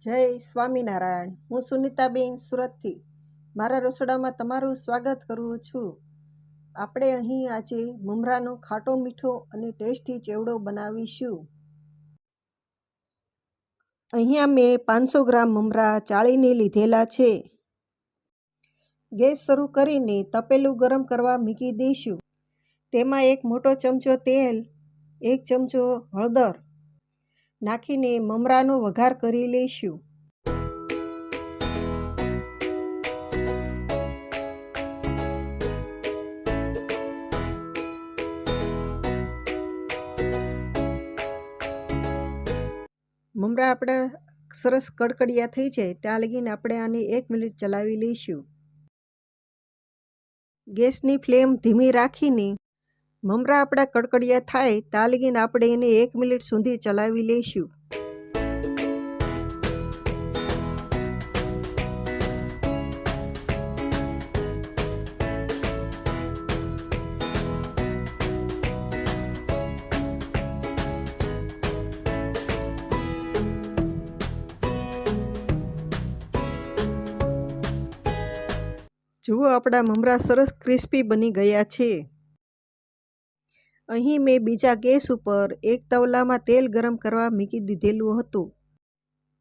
જય સ્વામિનારાયણ। હું સુનિતાબેન સુરતથી મારા રસોડામાં તમારું સ્વાગત કરું છું। આપણે અહીં આજે મમરાનો ખાટો મીઠો અને ટેસ્ટી ચેવડો બનાવીશું। અહીંયા મેં 500 ગ્રામ મમરા ચાળીને લીધેલા છે। ગેસ શરૂ કરીને તપેલું ગરમ કરવા મૂકી દઈશું। તેમાં એક મોટો ચમચો તેલ, 1 ચમચો હળદર નાખીને મમરાનો વઘાર કરી લઈશું। મમરા આપણા સરસ કડકડિયા થઈ જાય ત્યાં લગીને આપણે આને 1 મિનિટ ચલાવી લઈશું। ગેસની ફ્લેમ ધીમી રાખીને મમરા આપણા કડકડિયા થાય ત્યાં લગીને આપણે એને 1 મિનિટ સુધી ચલાવી લઈશું। જુઓ આપણા મમરા સરસ ક્રિસ્પી બની ગયા છે। અહીં મેં બીજા ગેસ ઉપર એક તવલામાં તેલ ગરમ કરવા મૂકી દીધેલું હતું।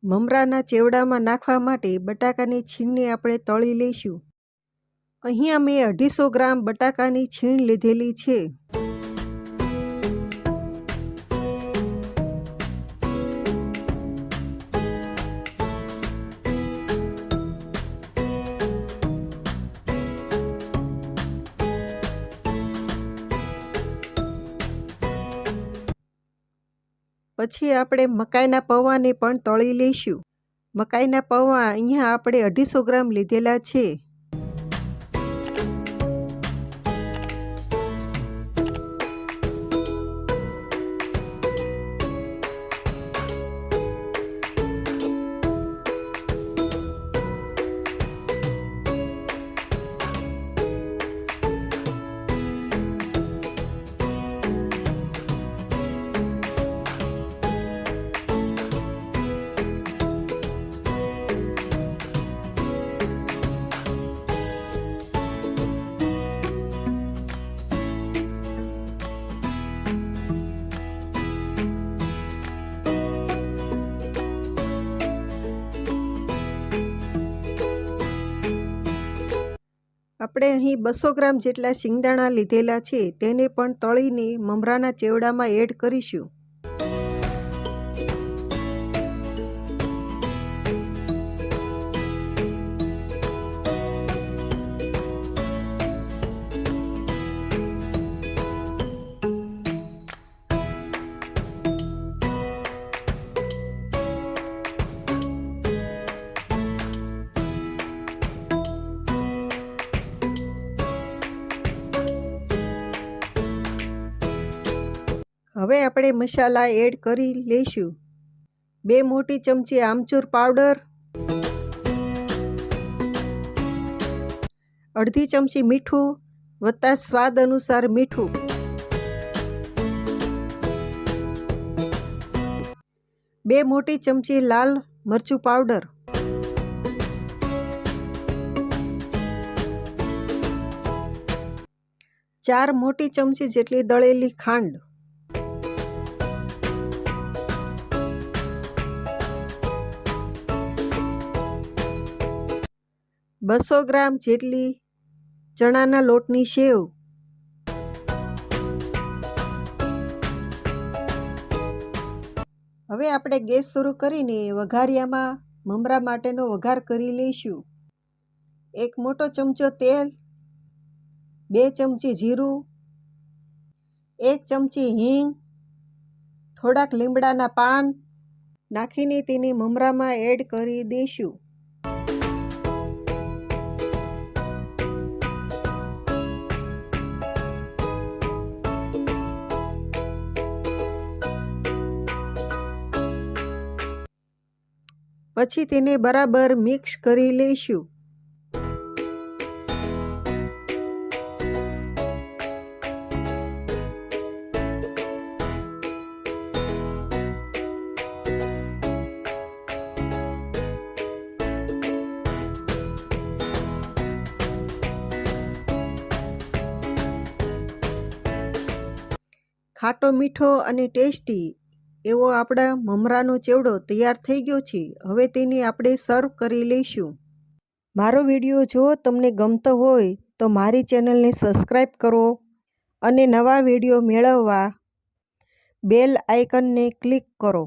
મમરાના ચેવડામાં નાખવા માટે બટાકાની છીણને આપણે તળી લઈશું। અહીંયા મેં 250 ગ્રામ બટાકાની છીણ લીધેલી છે। પછી આપણે મકાઈના પૌવાને પણ તળી લઈશું। મકાઈના પૌવા અહીંયા આપણે 250 ગ્રામ લીધેલા છે। આપણે અહીં 200 ગ્રામ જેટલા શિંગદાણા લીધેલા છે, તેને પણ તળીને મમરાના ચેવડામાં એડ કરીશું। હવે આપણે મસાલા એડ કરી લઈશું। 2 મોટી ચમચી આમચૂર પાવડર, 1/2 ચમચી મીઠું વત્તા સ્વાદ અનુસાર મીઠું, 2 મોટી ચમચી લાલ મરચું પાવડર, 4 મોટી ચમચી જેટલી દળેલી ખાંડ, 200 ગ્રામ જેટલી ચણાના લોટની સેવ, હવે આપણે ગેસ શરૂ કરીને વઘારિયામાં મમરા માટેનો વઘાર કરી લઈશું। 1 મોટો ચમચો તેલ, 2 ચમચી જીરું, 1 ચમચી હિંગ, થોડાક લીમડાના પાન નાખીને તેને મમરામાં એડ કરી દઈશું। પછી તેને બરાબર મિક્સ કરી લઈશું। ખાટો મીઠો અને ટેસ્ટી એવો આપણા મમરાનો ચેવડો તૈયાર થઈ ગયો છે. હવે તેને આપણે સર્વ કરી લઈશું. મારો વિડીયો જો તમને ગમતો હોય તો મારી ચેનલને સબસ્ક્રાઈબ કરો અને નવા વિડીયો મેળવવા બેલ આઇકનને ક્લિક કરો.